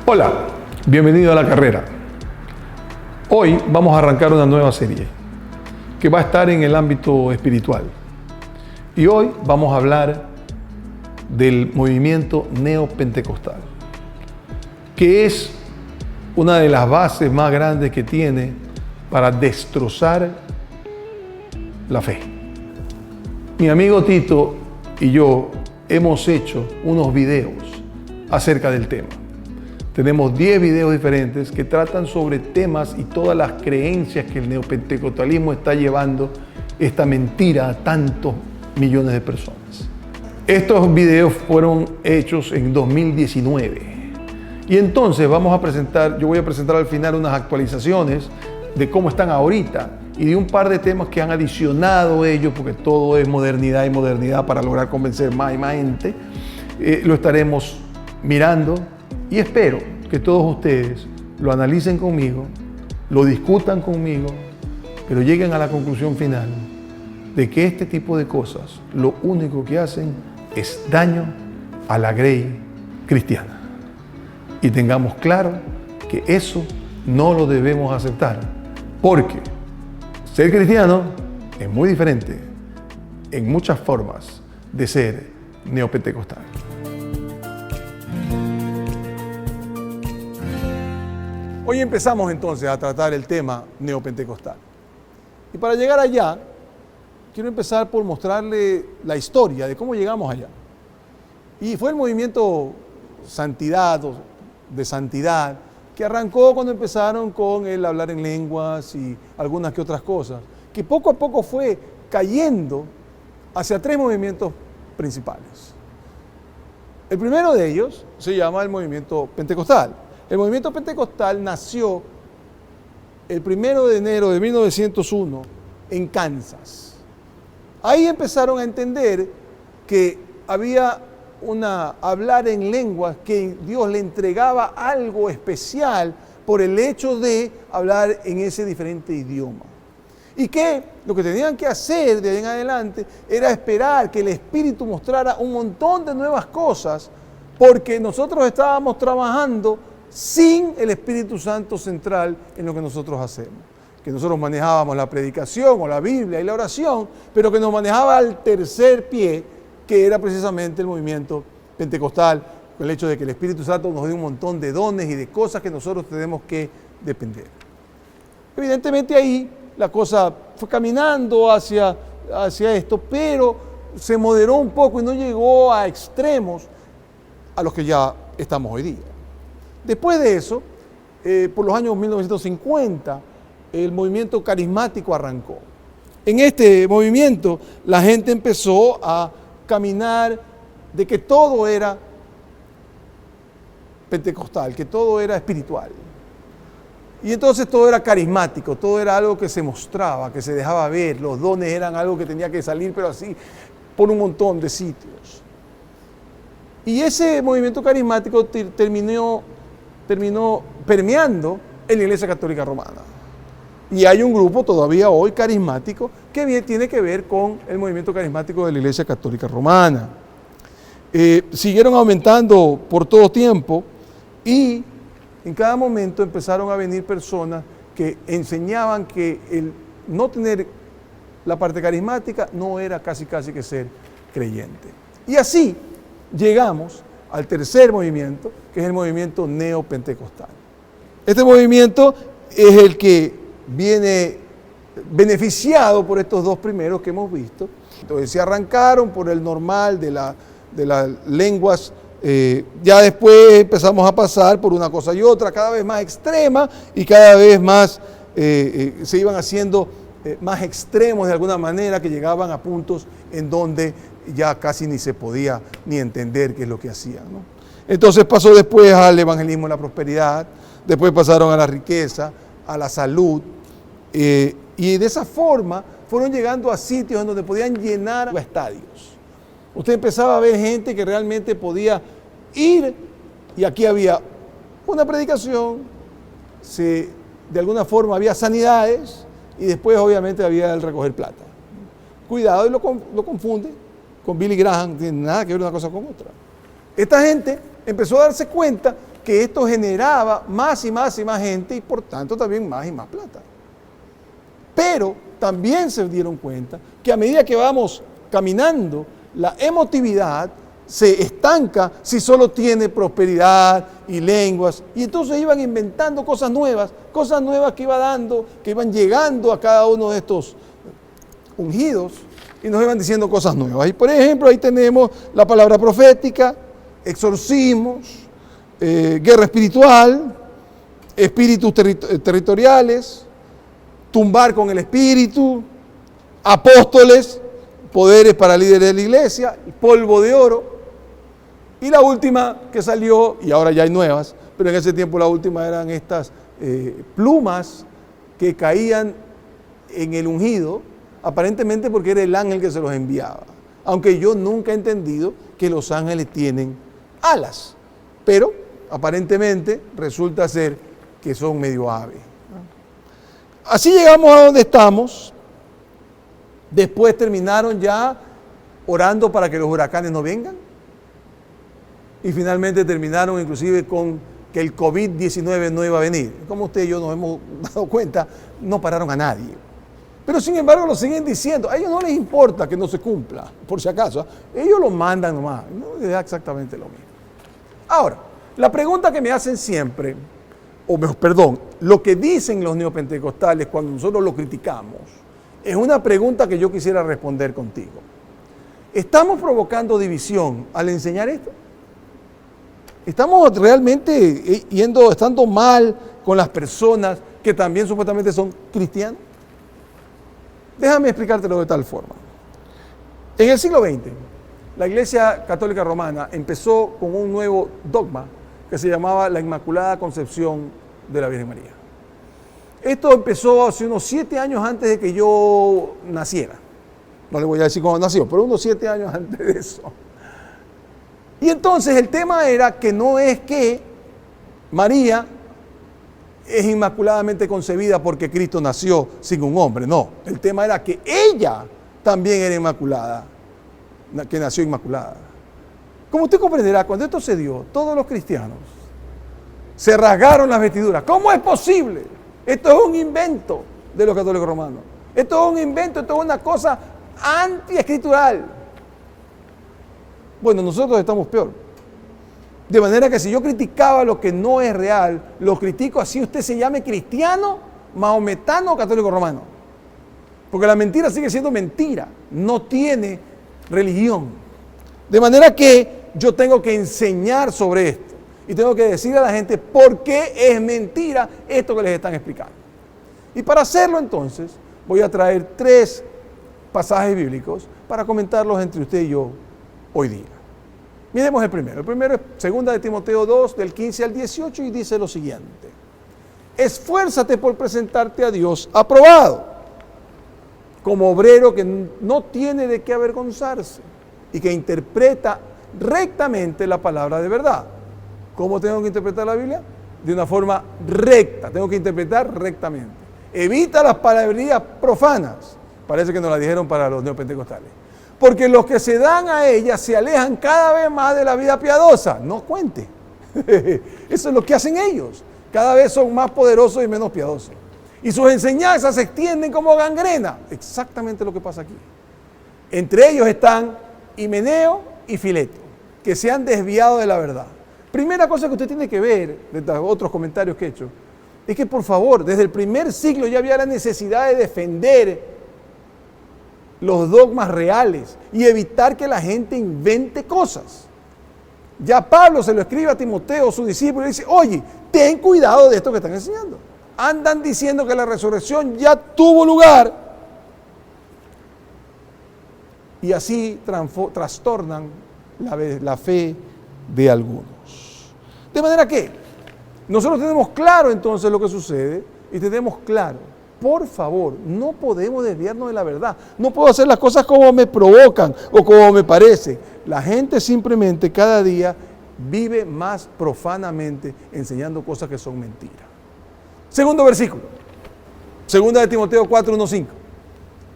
Hola, bienvenido a La Carrera. Hoy vamos a arrancar una nueva serie que va a estar en el ámbito espiritual. Y hoy vamos a hablar del movimiento neopentecostal, que es una de las bases más grandes que tiene para destrozar la fe. Mi amigo Tito y yo hemos hecho unos videos acerca del tema. Tenemos 10 videos diferentes que tratan sobre temas y todas las creencias que el neopentecostalismo está llevando esta mentira a tantos millones de personas. Estos videos fueron hechos en 2019. Y entonces yo voy a presentar al final unas actualizaciones de cómo están ahorita y de un par de temas que han adicionado ellos, porque todo es modernidad y modernidad para lograr convencer más y más gente. Lo estaremos mirando y espero que todos ustedes lo analicen conmigo, lo discutan conmigo, pero lleguen a la conclusión final de que este tipo de cosas lo único que hacen es daño a la grey cristiana. Y tengamos claro que eso no lo debemos aceptar, porque ser cristiano es muy diferente en muchas formas de ser neopentecostal. Hoy empezamos entonces a tratar el tema neopentecostal. Y para llegar allá, quiero empezar por mostrarle la historia de cómo llegamos allá. Y fue el movimiento de santidad, que arrancó cuando empezaron con el hablar en lenguas y algunas que otras cosas, que poco a poco fue cayendo hacia 3 movimientos principales. El primero de ellos se llama el movimiento pentecostal. El movimiento pentecostal nació el 1 de enero de 1901 en Kansas. Ahí empezaron a entender que había hablar en lenguas, que Dios le entregaba algo especial por el hecho de hablar en ese diferente idioma. Y que lo que tenían que hacer de ahí en adelante era esperar que el Espíritu mostrara un montón de nuevas cosas, porque nosotros estábamos trabajando sin el Espíritu Santo central en lo que nosotros hacemos. Que nosotros manejábamos la predicación o la Biblia y la oración, pero que nos manejaba al tercer pie, que era precisamente el movimiento pentecostal, el hecho de que el Espíritu Santo nos dé un montón de dones y de cosas que nosotros tenemos que depender. Evidentemente ahí la cosa fue caminando hacia esto, pero se moderó un poco y no llegó a extremos a los que ya estamos hoy día. Después de eso, por los años 1950, el movimiento carismático arrancó. En este movimiento, la gente empezó a caminar de que todo era pentecostal, que todo era espiritual. Y entonces todo era carismático, todo era algo que se mostraba, que se dejaba ver, los dones eran algo que tenía que salir, pero así, por un montón de sitios. Y ese movimiento carismático terminó permeando en la Iglesia Católica Romana. Y hay un grupo todavía hoy carismático que tiene que ver con el movimiento carismático de la Iglesia Católica Romana. Siguieron aumentando por todo tiempo y en cada momento empezaron a venir personas que enseñaban que el no tener la parte carismática no era casi que ser creyente. Y así llegamos al tercer movimiento, que es el movimiento neopentecostal. Este movimiento es el que viene beneficiado por estos 2 primeros que hemos visto. Entonces se arrancaron por el normal de las lenguas, ya después empezamos a pasar por una cosa y otra, cada vez más extrema y cada vez más se iban haciendo más extremos de alguna manera, que llegaban a puntos en donde ya casi ni se podía ni entender qué es lo que hacían, ¿no? Entonces pasó después al evangelismo y la prosperidad, después pasaron a la riqueza, a la salud, y de esa forma fueron llegando a sitios en donde podían llenar estadios. Usted empezaba a ver gente que realmente podía ir, y aquí había una predicación, de alguna forma había sanidades, y después obviamente había el recoger plata. Cuidado, y lo confunde con Billy Graham, no tiene nada que ver una cosa con otra. Esta gente empezó a darse cuenta que esto generaba más y más y más gente y por tanto también más y más plata. Pero también se dieron cuenta que a medida que vamos caminando, la emotividad se estanca si solo tiene prosperidad y lenguas. Y entonces iban inventando cosas nuevas que iban llegando a cada uno de estos ungidos y nos iban diciendo cosas nuevas. Y por ejemplo, ahí tenemos la palabra profética, exorcismos, guerra espiritual, espíritus territoriales, tumbar con el espíritu, apóstoles, poderes para líderes de la iglesia, polvo de oro. Y la última que salió, y ahora ya hay nuevas, pero en ese tiempo la última eran estas plumas que caían en el ungido, aparentemente porque era el ángel que se los enviaba. Aunque yo nunca he entendido que los ángeles tienen alas, pero aparentemente resulta ser que son medio ave. Así llegamos a donde estamos. Después terminaron ya orando para que los huracanes no vengan. Y finalmente terminaron inclusive con que el COVID-19 no iba a venir. Como usted y yo nos hemos dado cuenta, no pararon a nadie. Pero sin embargo lo siguen diciendo. A ellos no les importa que no se cumpla, por si acaso. Ellos lo mandan nomás. No les da exactamente lo mismo. Ahora, la pregunta que me hacen siempre, lo que dicen los neopentecostales cuando nosotros lo criticamos, es una pregunta que yo quisiera responder contigo. ¿Estamos provocando división al enseñar esto? ¿Estamos realmente estando mal con las personas que también supuestamente son cristianos? Déjame explicártelo de tal forma. En el siglo XX, la Iglesia Católica Romana empezó con un nuevo dogma que se llamaba la Inmaculada Concepción de la Virgen María. Esto empezó hace unos 7 años antes de que yo naciera. No le voy a decir cómo nació, pero unos 7 años antes de eso. Y entonces el tema era que no es que María es inmaculadamente concebida porque Cristo nació sin un hombre, no. El tema era que ella también era inmaculada, que nació inmaculada. Como usted comprenderá, cuando esto se dio, todos los cristianos se rasgaron las vestiduras. ¿Cómo es posible? Esto es un invento de los católicos romanos. Esto es un invento, esto es una cosa antiescritural. Bueno, nosotros estamos peor. De manera que si yo criticaba lo que no es real, lo critico así usted se llame cristiano, maometano o católico romano. Porque la mentira sigue siendo mentira, no tiene religión. De manera que yo tengo que enseñar sobre esto y tengo que decirle a la gente por qué es mentira esto que les están explicando. Y para hacerlo entonces voy a traer 3 pasajes bíblicos para comentarlos entre usted y yo hoy día. Miremos el primero. El primero es 2 de Timoteo 2, del 15 al 18, y dice lo siguiente. Esfuérzate por presentarte a Dios aprobado, como obrero que no tiene de qué avergonzarse y que interpreta rectamente la palabra de verdad. ¿Cómo tengo que interpretar la Biblia? De una forma recta. Tengo que interpretar rectamente. Evita las palabrerías profanas. Parece que nos la dijeron para los neopentecostales. Porque los que se dan a ellas se alejan cada vez más de la vida piadosa. No cuente. Eso es lo que hacen ellos. Cada vez son más poderosos y menos piadosos. Y sus enseñanzas se extienden como gangrena. Exactamente lo que pasa aquí. Entre ellos están Himeneo y Fileto, que se han desviado de la verdad. Primera cosa que usted tiene que ver, de los otros comentarios que he hecho, es que por favor, desde el primer siglo ya había la necesidad de defender los dogmas reales y evitar que la gente invente cosas. Ya Pablo se lo escribe a Timoteo, su discípulo, y dice, oye, ten cuidado de esto que están enseñando. Andan diciendo que la resurrección ya tuvo lugar y así trastornan la fe de algunos. De manera que nosotros tenemos claro entonces lo que sucede y tenemos claro, por favor, no podemos desviarnos de la verdad. No puedo hacer las cosas como me provocan o como me parece. La gente simplemente cada día vive más profanamente enseñando cosas que son mentiras. Segundo versículo, 2 de Timoteo 4, 1, 5.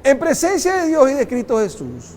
En presencia de Dios y de Cristo Jesús,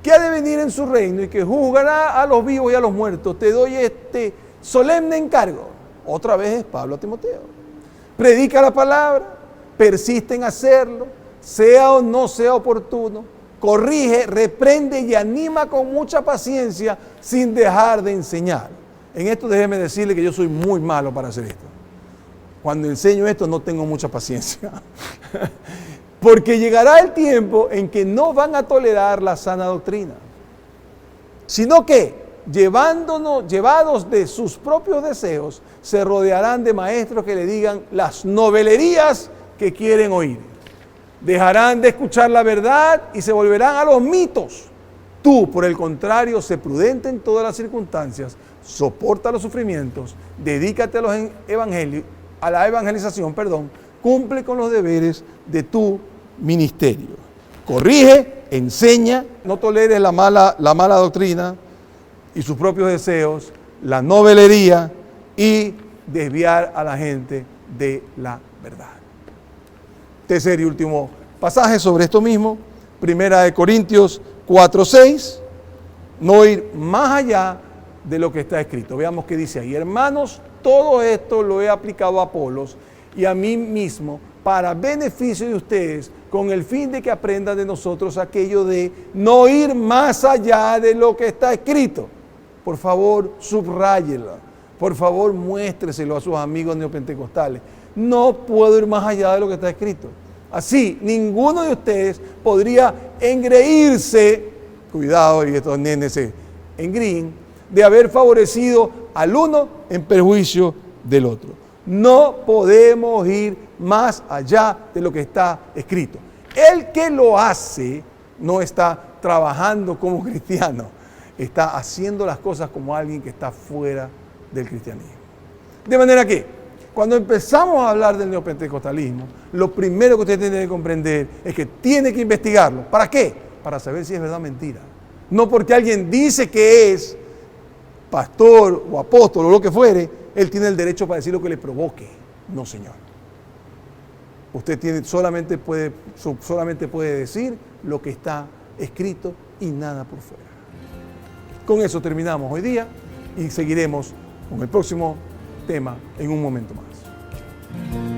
que ha de venir en su reino y que juzgará a los vivos y a los muertos, te doy este solemne encargo, otra vez es Pablo a Timoteo. Predica la palabra, persiste en hacerlo, sea o no sea oportuno, corrige, reprende y anima con mucha paciencia sin dejar de enseñar. En esto déjeme decirle que yo soy muy malo para hacer esto. Cuando enseño esto no tengo mucha paciencia. Porque llegará el tiempo en que no van a tolerar la sana doctrina, sino que, llevados de sus propios deseos, se rodearán de maestros que le digan las novelerías que quieren oír. Dejarán de escuchar la verdad y se volverán a los mitos. Tú, por el contrario, sé prudente en todas las circunstancias, soporta los sufrimientos, dedícate a los evangelios, a la evangelización, cumple con los deberes de tu ministerio. Corrige, enseña, no toleres la mala doctrina y sus propios deseos, la novelería y desviar a la gente de la verdad. Tercer y último pasaje sobre esto mismo, 1 Corintios 4:6, no ir más allá de lo que está escrito. Veamos qué dice ahí. Hermanos, todo esto lo he aplicado a Apolos y a mí mismo para beneficio de ustedes, con el fin de que aprendan de nosotros aquello de no ir más allá de lo que está escrito. Por favor, subráyelo. Por favor, muéstreselo a sus amigos neopentecostales. No puedo ir más allá de lo que está escrito. Así, ninguno de ustedes podría engreírse, cuidado, y estos nenes se engríen, de haber favorecido al uno en perjuicio del otro. No podemos ir más allá de lo que está escrito. El que lo hace no está trabajando como cristiano, está haciendo las cosas como alguien que está fuera del cristianismo. De manera que, cuando empezamos a hablar del neopentecostalismo, lo primero que usted tiene que comprender es que tiene que investigarlo. ¿Para qué? Para saber si es verdad o mentira. No porque alguien dice que es pastor o apóstol o lo que fuere, él tiene el derecho para decir lo que le provoque. No, señor. Usted solamente puede decir lo que está escrito y nada por fuera. Con eso terminamos hoy día y seguiremos con el próximo tema en un momento más.